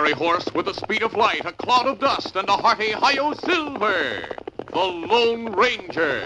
legendary horse with the speed of light, a cloud of dust, and a hearty hi-yo silver, the Lone Ranger.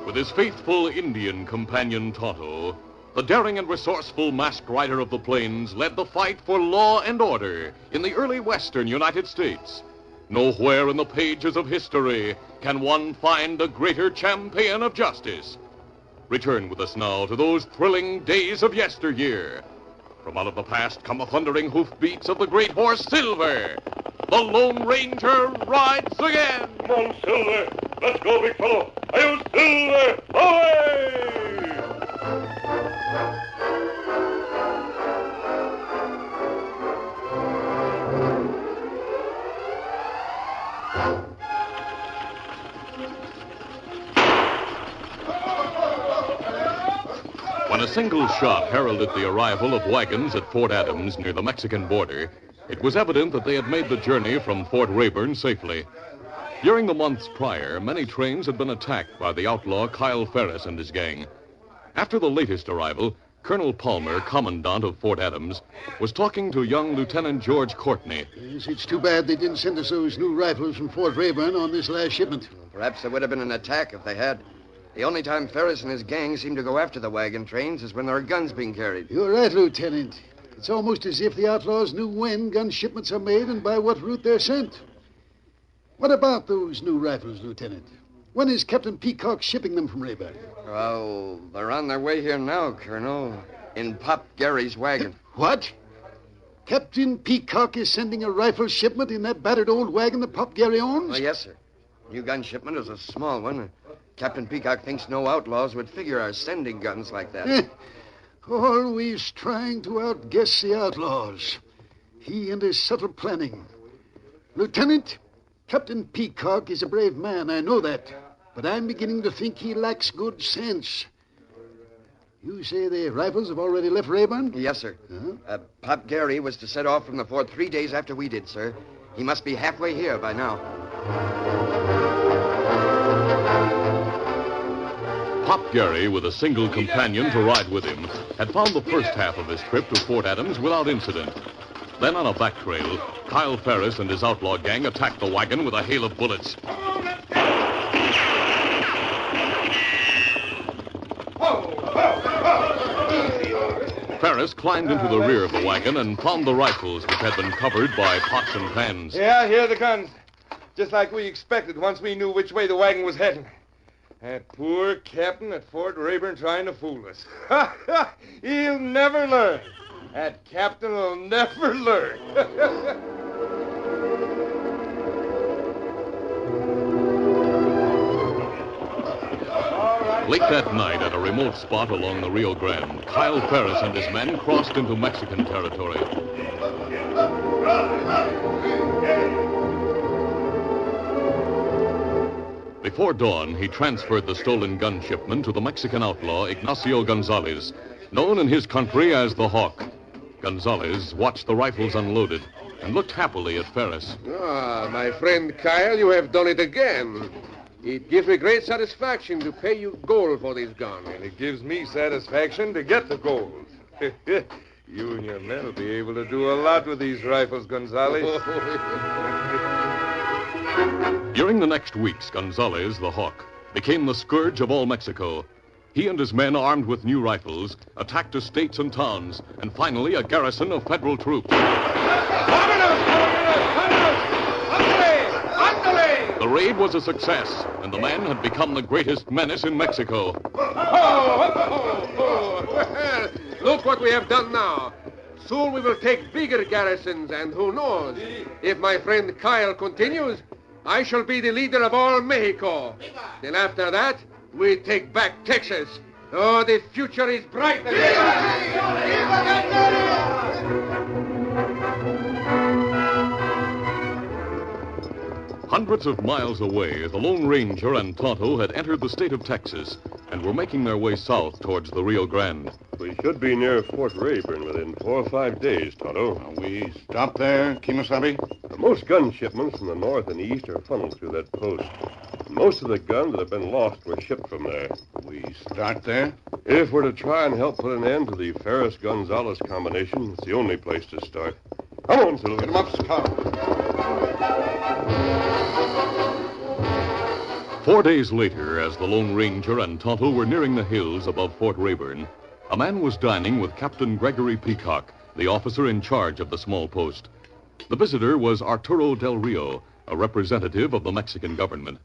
With his faithful Indian companion Tonto, the daring and resourceful masked rider of the plains led the fight for law and order in the early western United States. Nowhere in the pages of history can one find a greater champion of justice. Return with us now to those thrilling days of yesteryear. From out of the past come the thundering hoofbeats of the great horse Silver. The Lone Ranger rides again. Come on, Silver. Let's go, big fellow. Hi-yo, Silver! Away! When a single shot heralded the arrival of wagons at Fort Adams near the Mexican border, it was evident that they had made the journey from Fort Rayburn safely. During the months prior, many trains had been attacked by the outlaw Kyle Ferris and his gang. After the latest arrival, Colonel Palmer, commandant of Fort Adams, was talking to young Lieutenant George Courtney. Yes, it's too bad they didn't send us those new rifles from Fort Rayburn on this last shipment. Perhaps there would have been an attack if they had. The only time Ferris and his gang seem to go after the wagon trains is when there are guns being carried. You're right, Lieutenant. It's almost as if the outlaws knew when gun shipments are made and by what route they're sent. What about those new rifles, Lieutenant? When is Captain Peacock shipping them from Rayburn? Oh, they're on their way here now, Colonel, in Pop Gary's wagon. What? Captain Peacock is sending a rifle shipment in that battered old wagon that Pop Gary owns? Oh, yes, sir. New gun shipment is a small one. Captain Peacock thinks no outlaws would figure our sending guns like that. Always trying to outguess the outlaws. He and his subtle planning. Lieutenant, Captain Peacock is a brave man, I know that. But I'm beginning to think he lacks good sense. You say the rifles have already left Rayburn? Yes, sir. Uh-huh. Pop Gary was to set off from the fort 3 days after we did, sir. He must be halfway here by now. Pop Gary, with a single companion to ride with him, had found the first half of his trip to Fort Adams without incident. Then on a back trail, Kyle Ferris and his outlaw gang attacked the wagon with a hail of bullets. Ferris climbed into the rear of the wagon and found the rifles, which had been covered by pots and pans. Yeah, here are the guns. Just like we expected once we knew which way the wagon was heading. That poor captain at Fort Rayburn trying to fool us. He'll never learn. That captain will never learn. Late that night, at a remote spot along the Rio Grande, Kyle Ferris and his men crossed into Mexican territory. Before dawn, he transferred the stolen gun shipment to the Mexican outlaw Ignacio Gonzalez, known in his country as the Hawk. Gonzalez watched the rifles unloaded and looked happily at Ferris. Ah, my friend Kyle, you have done it again. It gives me great satisfaction to pay you gold for this gun. And it gives me satisfaction to get the gold. You and your men will be able to do a lot with these rifles, Gonzalez. During the next weeks, Gonzalez, the Hawk, became the scourge of all Mexico. He and his men, armed with new rifles, attacked estates and towns, and finally a garrison of federal troops. The raid was a success, and the man had become the greatest menace in Mexico. Look what we have done now. Soon we will take bigger garrisons, and who knows? If my friend Kyle continues, I shall be the leader of all Mexico. Then after that, we take back Texas. Oh, the future is bright. Hundreds of miles away, the Lone Ranger and Tonto had entered the state of Texas and were making their way south towards the Rio Grande. We should be near Fort Rayburn within 4 or 5 days, Tonto. We stop there, Kimasabi? Most gun shipments from the north and east are funneled through that post. Most of the guns that have been lost were shipped from there. We start there? If we're to try and help put an end to the Ferris-Gonzalez combination, it's the only place to start. Come on, Silver. Get him up, Scout. 4 days later, as the Lone Ranger and Tonto were nearing the hills above Fort Rayburn, a man was dining with Captain Gregory Peacock, the officer in charge of the small post. The visitor was Arturo Del Rio, a representative of the Mexican government.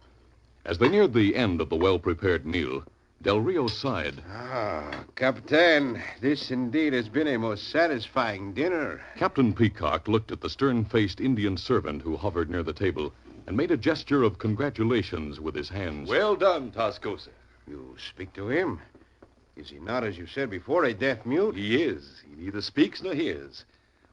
As they neared the end of the well-prepared meal, Del Rio sighed. Ah, Captain, this indeed has been a most satisfying dinner. Captain Peacock looked at the stern-faced Indian servant who hovered near the table and made a gesture of congratulations with his hands. Well done, Tascosa. You speak to him? Is he not, as you said before, a deaf mute? He is. He neither speaks nor hears.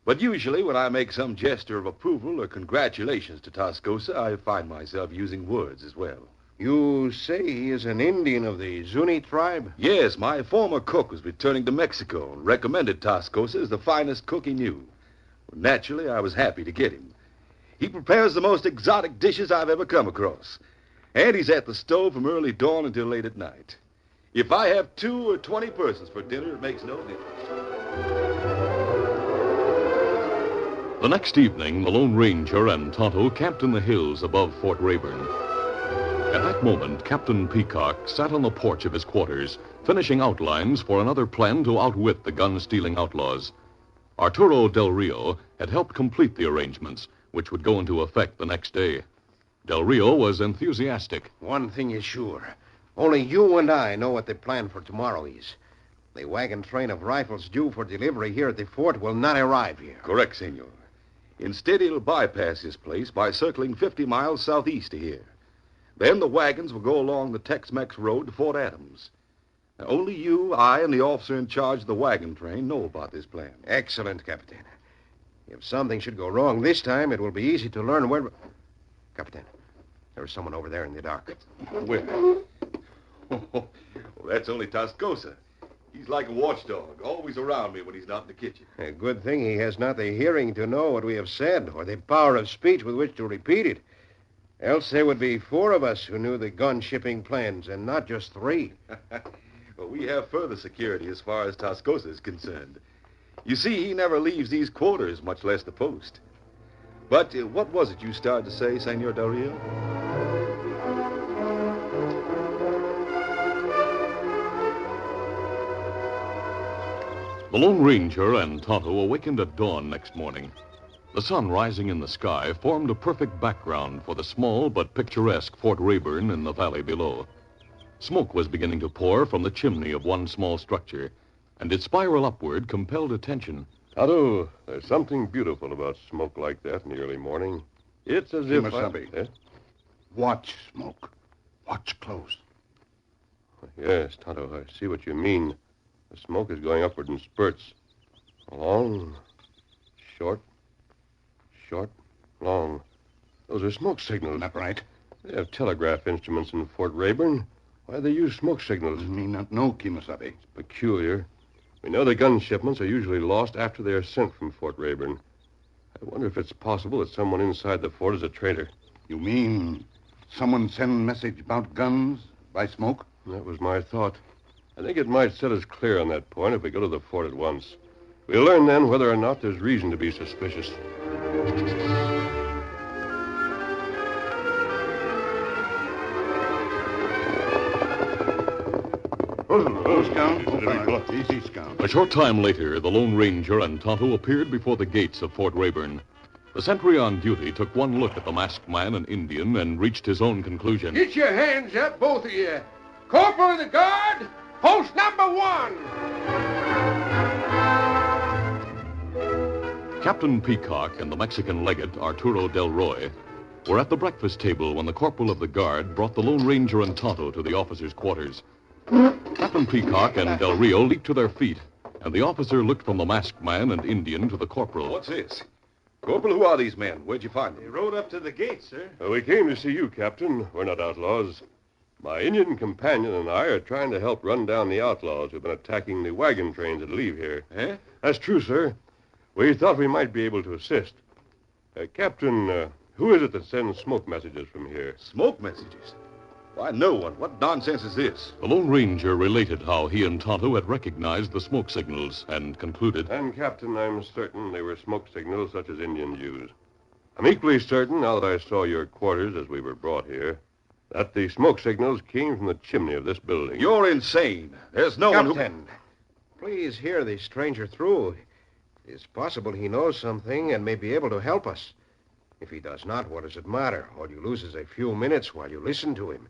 But usually when I make some gesture of approval or congratulations to Tascosa, I find myself using words as well. You say he is an Indian of the Zuni tribe? Yes, my former cook was returning to Mexico and recommended Tascosa as the finest cook he knew. Naturally, I was happy to get him. He prepares the most exotic dishes I've ever come across. And he's at the stove from early dawn until late at night. If I have 2 or 20 persons for dinner, it makes no difference. The next evening, the Lone Ranger and Tonto camped in the hills above Fort Rayburn. At that moment, Captain Peacock sat on the porch of his quarters, finishing outlines for another plan to outwit the gun-stealing outlaws. Arturo Del Rio had helped complete the arrangements, which would go into effect the next day. Del Rio was enthusiastic. One thing is sure. Only you and I know what the plan for tomorrow is. The wagon train of rifles due for delivery here at the fort will not arrive here. Correct, senor. Instead, it'll bypass this place by circling 50 miles southeast of here. Then the wagons will go along the Tex-Mex road to Fort Adams. Now, only you, I, and the officer in charge of the wagon train know about this plan. Excellent, Captain. If something should go wrong this time, it will be easy to learn where... Captain, there's someone over there in the dark. Where? Well, that's only Tascosa. He's like a watchdog, always around me when he's not in the kitchen. A good thing he has not the hearing to know what we have said, or the power of speech with which to repeat it. Else there would be 4 of us who knew the gun-shipping plans, and not just 3. Well, we have further security as far as Tascosa is concerned. You see, he never leaves these quarters, much less the post. But what was it you started to say, Senor Del Rio? The Lone Ranger and Tonto awakened at dawn next morning. The sun rising in the sky formed a perfect background for the small but picturesque Fort Rayburn in the valley below. Smoke was beginning to pour from the chimney of one small structure, and its spiral upward compelled attention. Tonto, there's something beautiful about smoke like that in the early morning. It's as if... Kimasabi. Watch smoke. Watch close. Yes, Tonto, I see what you mean. The smoke is going upward in spurts. Long, short, long. Those are smoke signals. Not right. They have telegraph instruments in Fort Rayburn. Why do they use smoke signals? Me not know, Kimasabi. It's peculiar. We know the gun shipments are usually lost after they are sent from Fort Rayburn. I wonder if it's possible that someone inside the fort is a traitor. You mean someone send message about guns by smoke? That was my thought. I think it might set us clear on that point if we go to the fort at once. We'll learn then whether or not there's reason to be suspicious. Easy, Scout. A short time later, the Lone Ranger and Tonto appeared before the gates of Fort Rayburn. The sentry on duty took one look at the masked man and Indian and reached his own conclusion. Get your hands up, both of you. Corporal of the guard, post number 1. Captain Peacock and the Mexican legate, Arturo Del Roy, were at the breakfast table when the corporal of the guard brought the Lone Ranger and Tonto to the officers' quarters. Captain Peacock and Del Rio leaped to their feet, and the officer looked from the masked man and Indian to the corporal. What's this? Corporal, who are these men? Where'd you find them? They rode up to the gate, sir. We came to see you, Captain. We're not outlaws. My Indian companion and I are trying to help run down the outlaws who've been attacking the wagon trains that leave here. Eh? That's true, sir. We thought we might be able to assist. Captain, who is it that sends smoke messages from here? Smoke messages? Why, no one. What nonsense is this? The Lone Ranger related how he and Tonto had recognized the smoke signals and concluded. And, Captain, I'm certain they were smoke signals such as Indians use. I'm equally certain, now that I saw your quarters as we were brought here, that the smoke signals came from the chimney of this building. You're insane. There's no one who... Captain, please hear the stranger through. It's possible he knows something and may be able to help us. If he does not, what does it matter? All you lose is a few minutes while you listen to him.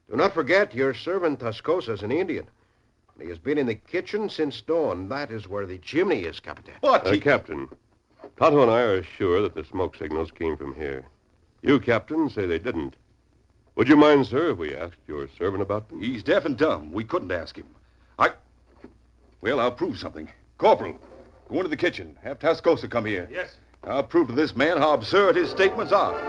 Do not forget your servant Tascosa's an Indian. He has been in the kitchen since dawn. That is where the chimney is, Capitan. What? Captain, Tonto and I are sure that the smoke signals came from here. You, Captain, say they didn't. Would you mind, sir, if we asked your servant about them? He's deaf and dumb. We couldn't ask him. Well, I'll prove something. Corporal, go into the kitchen. Have Tascosa come here. Yes. I'll prove to this man how absurd his statements are.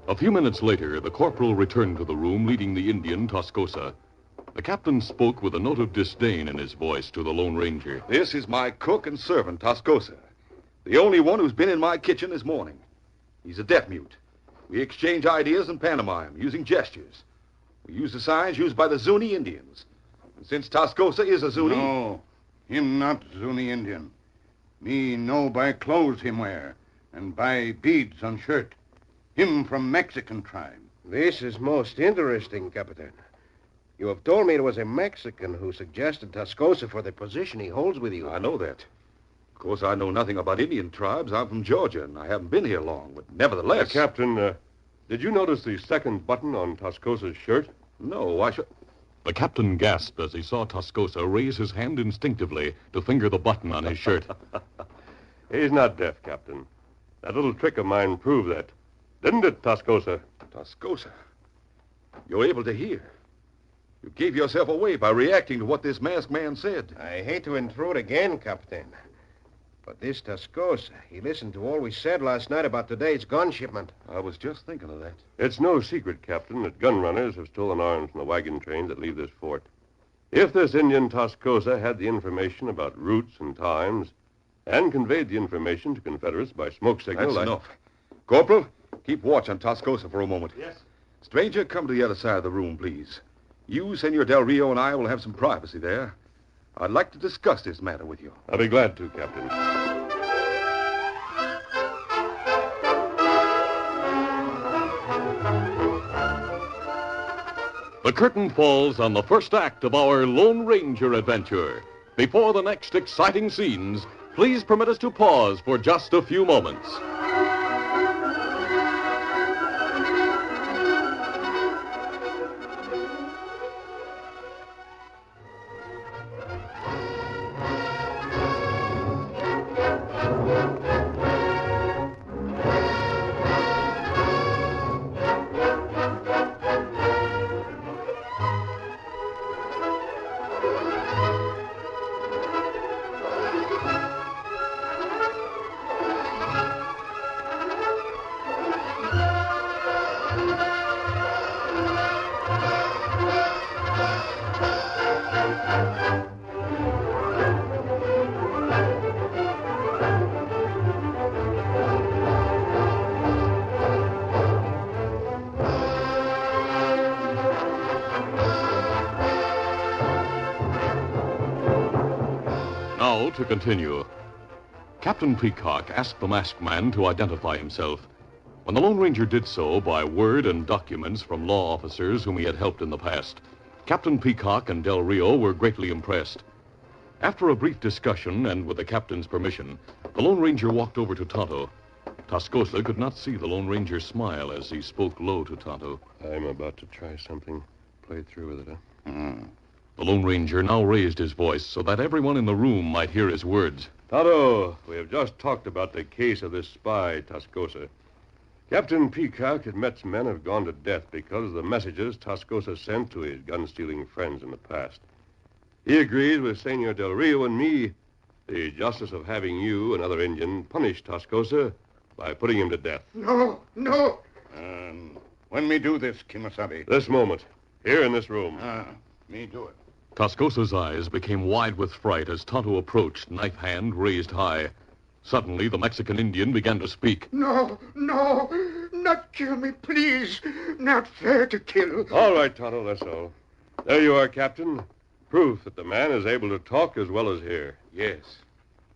A few minutes later, the corporal returned to the room leading the Indian, Tascosa. The captain spoke with a note of disdain in his voice to the Lone Ranger. This is my cook and servant, Tascosa. The only one who's been in my kitchen this morning. He's a deaf mute. We exchange ideas and pantomime using gestures. We use the signs used by the Zuni Indians. And since Tascosa is a Zuni... No, him not Zuni Indian. Me know by clothes him wear, and by beads on shirt. Him from Mexican tribe. This is most interesting, Capitan. You have told me it was a Mexican who suggested Tascosa for the position he holds with you. I know that. Of course, I know nothing about Indian tribes. I'm from Georgia, and I haven't been here long. But nevertheless... Captain, did you notice the second button on Tascosa's shirt? No, why should... The captain gasped as he saw Tascosa raise his hand instinctively to finger the button on his shirt. He's not deaf, Captain. That little trick of mine proved that. Didn't it, Tascosa? Tascosa, you're able to hear. You gave yourself away by reacting to what this masked man said. I hate to intrude again, Captain. But this Tascosa, he listened to all we said last night about today's gun shipment. I was just thinking of that. It's no secret, Captain, that gun runners have stolen arms from the wagon trains that leave this fort. If this Indian Tascosa had the information about routes and times and conveyed the information to Confederates by smoke signal... That's enough. Corporal, keep watch on Tascosa for a moment. Yes. Stranger, come to the other side of the room, please. You, Senor Del Rio, and I will have some privacy there. I'd like to discuss this matter with you. I'll be glad to, Captain. The curtain falls on the first act of our Lone Ranger adventure. Before the next exciting scenes, please permit us to pause for just a few moments. to continue. Captain Peacock asked the masked man to identify himself. When the Lone Ranger did so by word and documents from law officers whom he had helped in the past, Captain Peacock and Del Rio were greatly impressed. After a brief discussion and with the captain's permission, the Lone Ranger walked over to Tonto. Tascosa could not see the Lone Ranger smile as he spoke low to Tonto. I'm about to try something. Play through with it, huh? The Lone Ranger now raised his voice so that everyone in the room might hear his words. Tonto, we have just talked about the case of this spy, Tascosa. Captain Peacock and Met's men have gone to death because of the messages Tascosa sent to his gun-stealing friends in the past. He agrees with Senor Del Rio and me the justice of having you, another Indian, punish Tascosa by putting him to death. No. When me do this, Kimasabi? This moment, here in this room. Me do it. Tascosa's eyes became wide with fright as Tonto approached, knife hand raised high. Suddenly, the Mexican Indian began to speak. No, not kill me, please. Not fair to kill. All right, Tonto, that's all. There you are, Captain. Proof that the man is able to talk as well as hear. Yes.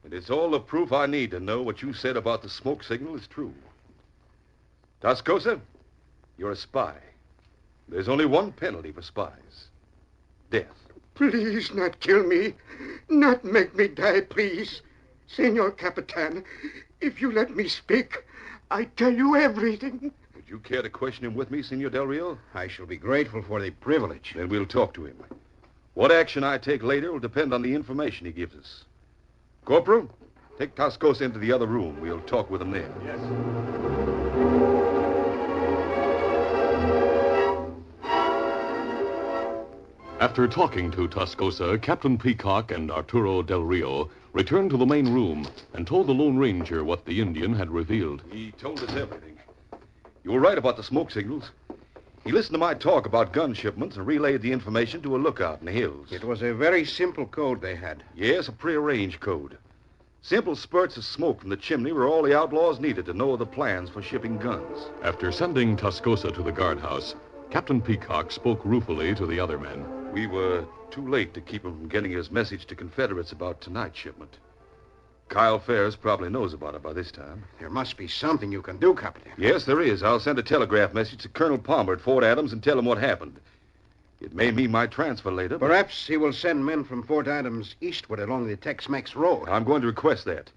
And it's all the proof I need to know what you said about the smoke signal is true. Tascosa, you're a spy. There's only one penalty for spies. Death. Please not kill me. Not make me die, please. Senor Capitan, if you let me speak, I tell you everything. Would you care to question him with me, Senor Del Rio? I shall be grateful for the privilege. Then we'll talk to him. What action I take later will depend on the information he gives us. Corporal, take Tascosa into the other room. We'll talk with him there. Yes. After talking to Tascosa, Captain Peacock and Arturo Del Rio returned to the main room and told the Lone Ranger what the Indian had revealed. He told us everything. You were right about the smoke signals. He listened to my talk about gun shipments and relayed the information to a lookout in the hills. It was a very simple code they had. Yes, a prearranged code. Simple spurts of smoke from the chimney were all the outlaws needed to know the plans for shipping guns. After sending Tascosa to the guardhouse, Captain Peacock spoke ruefully to the other men. We were too late to keep him from getting his message to Confederates about tonight's shipment. Kyle Ferris probably knows about it by this time. There must be something you can do, Captain. Yes, there is. I'll send a telegraph message to Colonel Palmer at Fort Adams and tell him what happened. It may mean my transfer later, but... Perhaps he will send men from Fort Adams eastward along the Tex-Mex road. I'm going to request that.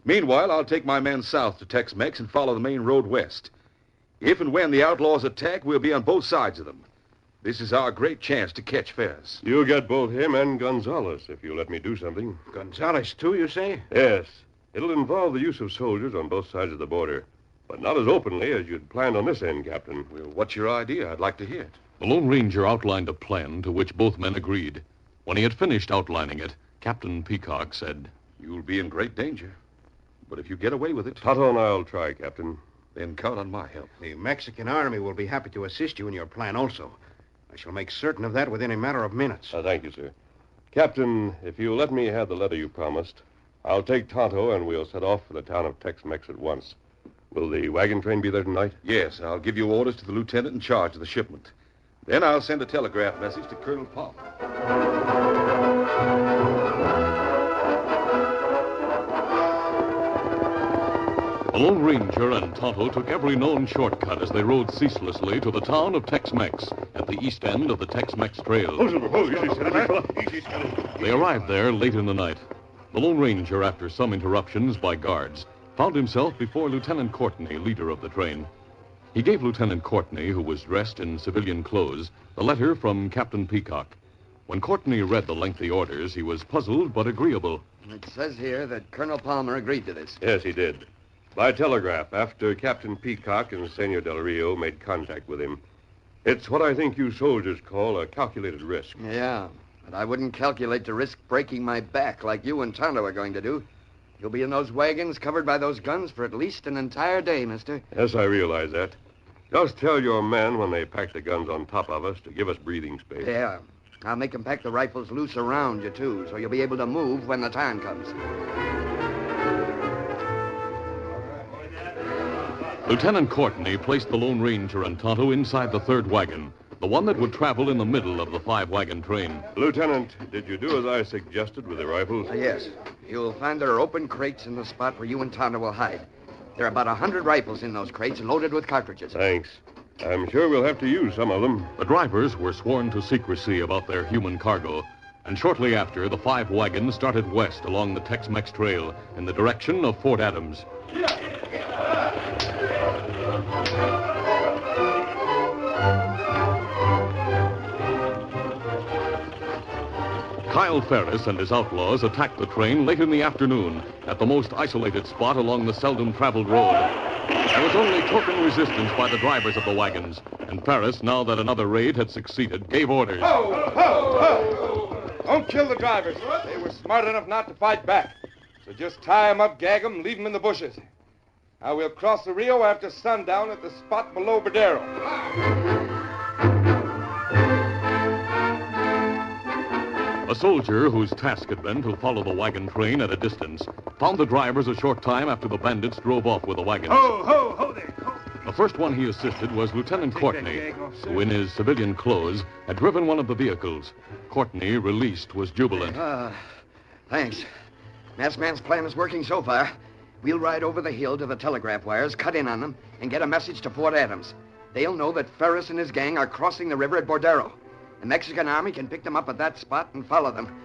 Meanwhile, I'll take my men south to Tex-Mex and follow the main road west. If and when the outlaws attack, we'll be on both sides of them. This is our great chance to catch Ferris. You'll get both him and Gonzalez if you let me do something. Gonzalez, too, you say? Yes. It'll involve the use of soldiers on both sides of the border, but not as openly as you'd planned on this end, Captain. Well, what's your idea? I'd like to hear it. The Lone Ranger outlined a plan to which both men agreed. When he had finished outlining it, Captain Peacock said, You'll be in great danger. But if you get away with it... Tonto and I'll try, Captain. Then count on my help. The Mexican army will be happy to assist you in your plan also. I shall make certain of that within a matter of minutes. Thank you, sir. Captain, if you'll let me have the letter you promised, I'll take Tonto and we'll set off for the town of Tex-Mex at once. Will the wagon train be there tonight? Yes, I'll give you orders to the lieutenant in charge of the shipment. Then I'll send a telegraph message to Colonel Palmer. The Lone Ranger and Tonto took every known shortcut as they rode ceaselessly to the town of Tex-Mex at the east end of the Tex-Mex Trail. They arrived there late in the night. The Lone Ranger, after some interruptions by guards, found himself before Lieutenant Courtney, leader of the train. He gave Lieutenant Courtney, who was dressed in civilian clothes, the letter from Captain Peacock. When Courtney read the lengthy orders, he was puzzled but agreeable. It says here that Colonel Palmer agreed to this. Yes, he did. By telegraph, after Captain Peacock and Senor Del Rio made contact with him. It's what I think you soldiers call a calculated risk. Yeah, but I wouldn't calculate to risk breaking my back like you and Tonto are going to do. You'll be in those wagons covered by those guns for at least an entire day, mister. Yes, I realize that. Just tell your men when they pack the guns on top of us to give us breathing space. Yeah. I'll make them pack the rifles loose around you, too, so you'll be able to move when the time comes. Lieutenant Courtney placed the Lone Ranger and Tonto inside the third wagon, the one that would travel in the middle of the 5-wagon train. Lieutenant, did you do as I suggested with the rifles? Yes. You'll find there are open crates in the spot where you and Tonto will hide. There are about 100 rifles in those crates loaded with cartridges. Thanks. I'm sure we'll have to use some of them. The drivers were sworn to secrecy about their human cargo, and shortly after, the 5 wagons started west along the Tex-Mex Trail in the direction of Fort Adams. Kyle Ferris and his outlaws attacked the train late in the afternoon at the most isolated spot along the seldom-traveled road. There was only token resistance by the drivers of the wagons, and Ferris, now that another raid had succeeded, gave orders. Ho, ho, ho! Don't kill the drivers. They were smart enough not to fight back. So just tie them up, gag them, leave them in the bushes. Now we'll cross the Rio after sundown at the spot below Badero. A soldier whose task had been to follow the wagon train at a distance found the drivers a short time after the bandits drove off with the wagons. Ho there. Ho. The first one he assisted was Lieutenant Courtney, who in his civilian clothes had driven one of the vehicles. Courtney, released, was jubilant. Thanks. Masked Man's plan is working so far. We'll ride over the hill to the telegraph wires, cut in on them, and get a message to Fort Adams. They'll know that Ferris and his gang are crossing the river at Bordero. The Mexican army can pick them up at that spot and follow them.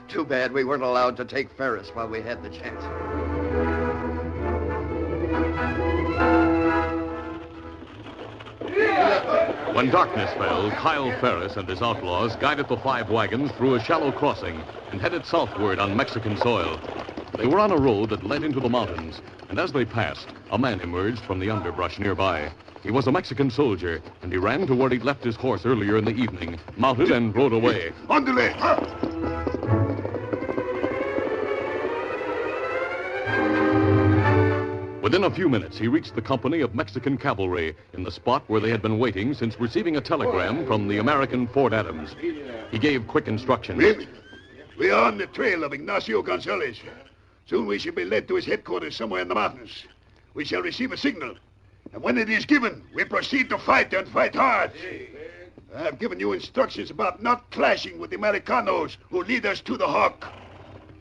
Too bad we weren't allowed to take Ferris while we had the chance. When darkness fell, Kyle Ferris and his outlaws guided the 5 wagons through a shallow crossing and headed southward on Mexican soil. They were on a road that led into the mountains, and as they passed, a man emerged from the underbrush nearby. He was a Mexican soldier, and he ran to where he'd left his horse earlier in the evening, mounted and rode away. Andale! Within a few minutes, he reached the company of Mexican cavalry in the spot where they had been waiting since receiving a telegram from the American Fort Adams. He gave quick instructions. We are on the trail of Ignacio Gonzalez. Soon we shall be led to his headquarters somewhere in the mountains. We shall receive a signal. And when it is given, we proceed to fight and fight hard. I have given you instructions about not clashing with the Americanos who lead us to the Hawk.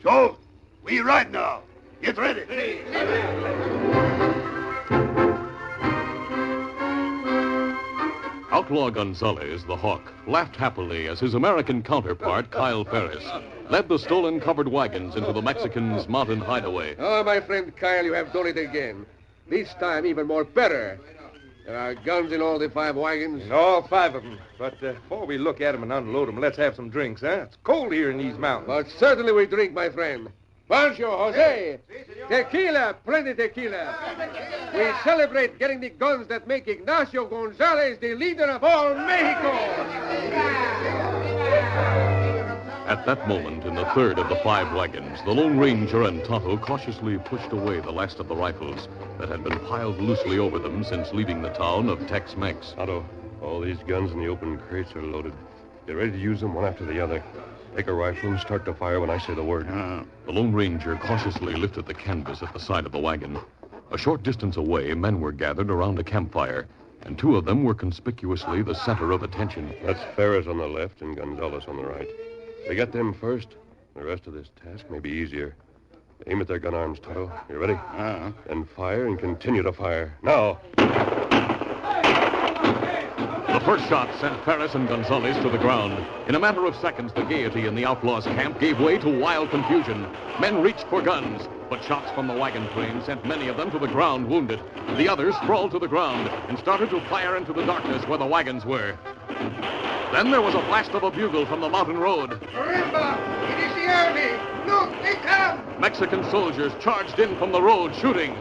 So, we ride now. Get ready. Outlaw Gonzalez, the Hawk, laughed happily as his American counterpart, Kyle Ferris, led the stolen covered wagons into the Mexicans' mountain hideaway. Oh, my friend Kyle, you have done it again. This time, even more better. There are guns in all the 5 wagons. In all 5 of them. But before we look at them and unload them, let's have some drinks, huh? It's cold here in these mountains. But certainly we drink, my friend. Pancho, Jose, tequila, plenty tequila. We celebrate getting the guns that make Ignacio Gonzalez the leader of all Mexico. At that moment, in the third of the 5 wagons, the Lone Ranger and Tonto cautiously pushed away the last of the rifles that had been piled loosely over them since leaving the town of Tex-Mex. Tonto, all these guns in the open crates are loaded. Get ready to use them one after the other. Take a rifle and start to fire when I say the word. The Lone Ranger cautiously lifted the canvas at the side of the wagon. A short distance away, men were gathered around a campfire, and 2 of them were conspicuously the center of attention. That's Ferris on the left and Gonzalez on the right. They get them first. The rest of this task may be easier. Aim at their gun arms, Tonto. You ready? Then fire and continue to fire. Now. The first shot sent Ferris and Gonzalez to the ground. In a matter of seconds, the gaiety in the outlaws' camp gave way to wild confusion. Men reached for guns, but shots from the wagon train sent many of them to the ground wounded. The others sprawled to the ground and started to fire into the darkness where the wagons were. Then there was a blast of a bugle from the mountain road. Marimba, it is the army. Look, they come. Mexican soldiers charged in from the road, shooting.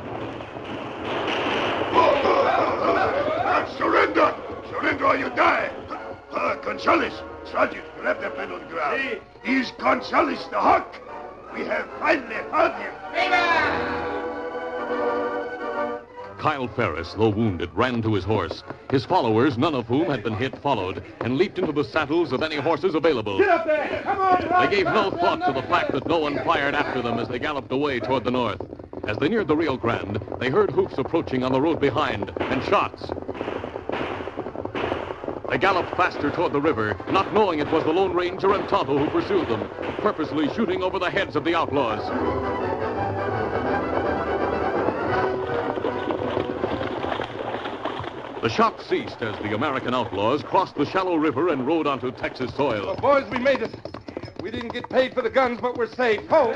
Surrender! Surrender or you die! Gonzalez, Sergeant, grab that man on the ground. He's Gonzalez the Hawk. We have finally found him. Kyle Ferris, though wounded, ran to his horse. His followers, none of whom had been hit, followed and leaped into the saddles of any horses available. Get up there. Come on, They gave no thought to the fact that no one fired after them as they galloped away toward the north. As they neared the Rio Grande, they heard hoofs approaching on the road behind and shots. They galloped faster toward the river, not knowing it was the Lone Ranger and Tonto who pursued them, purposely shooting over the heads of the outlaws. The shot ceased as the American outlaws crossed the shallow river and rode onto Texas soil. Oh, boys, we made it. We didn't get paid for the guns, but we're safe. Ho!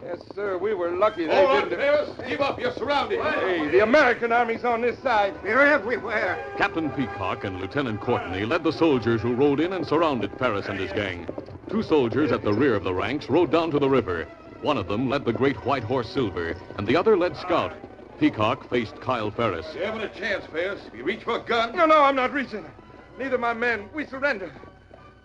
Yes, sir, we were lucky they Hold on, didn't... Ferris. Keep up. You're surrounded. Hey, the American army's on this side. They're everywhere. Captain Peacock and Lieutenant Courtney led the soldiers who rode in and surrounded Ferris and his gang. 2 soldiers at the rear of the ranks rode down to the river. One of them led the great white horse Silver, and the other led Scout. Peacock faced Kyle Ferris. You haven't a chance, Ferris. If you reach for a gun... No, I'm not reaching. Neither my men. We surrender.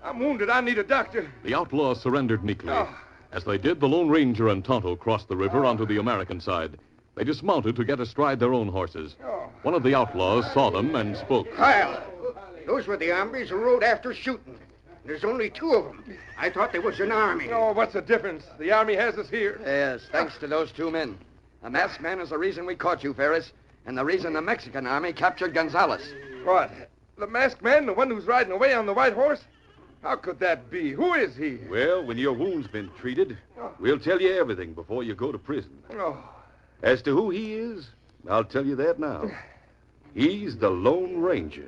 I'm wounded. I need a doctor. The outlaws surrendered meekly. Oh. As they did, the Lone Ranger and Tonto crossed the river onto the American side. They dismounted to get astride their own horses. One of the outlaws saw them and spoke. Kyle, those were the hombres who rode after shooting. There's only 2 of them. I thought there was an army. Oh, what's the difference? The army has us here. Yes, thanks to those 2 men. A masked man is the reason we caught you, Ferris, and the reason the Mexican army captured Gonzales. What? The masked man, the one who's riding away on the white horse? How could that be? Who is he? Well, when your wound's been treated, we'll tell you everything before you go to prison. Oh. As to who he is, I'll tell you that now. He's the Lone Ranger.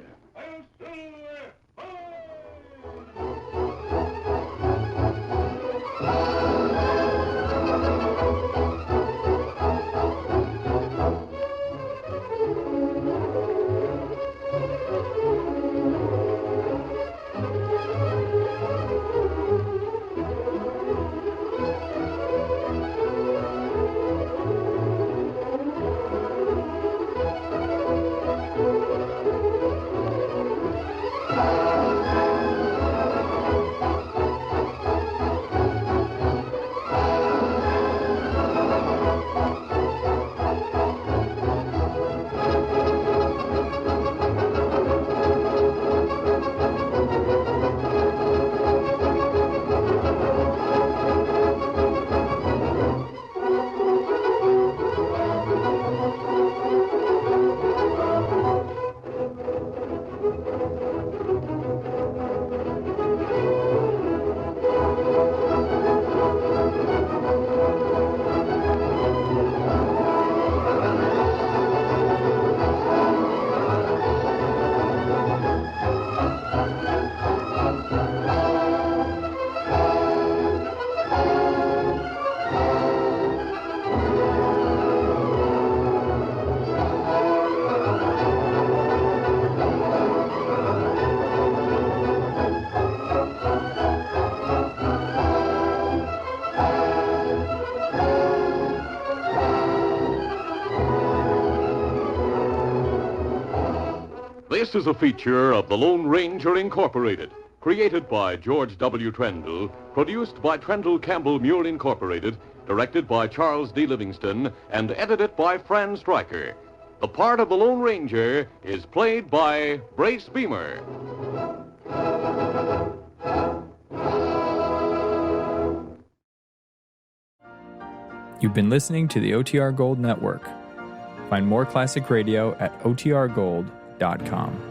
This is a feature of the Lone Ranger Incorporated, created by George W. Trendle, produced by Trendle Campbell Mule Incorporated, directed by Charles D. Livingston, and edited by Fran Stryker. The part of the Lone Ranger is played by Brace Beamer. You've been listening to the OTR Gold Network. Find more classic radio at otrgold.com.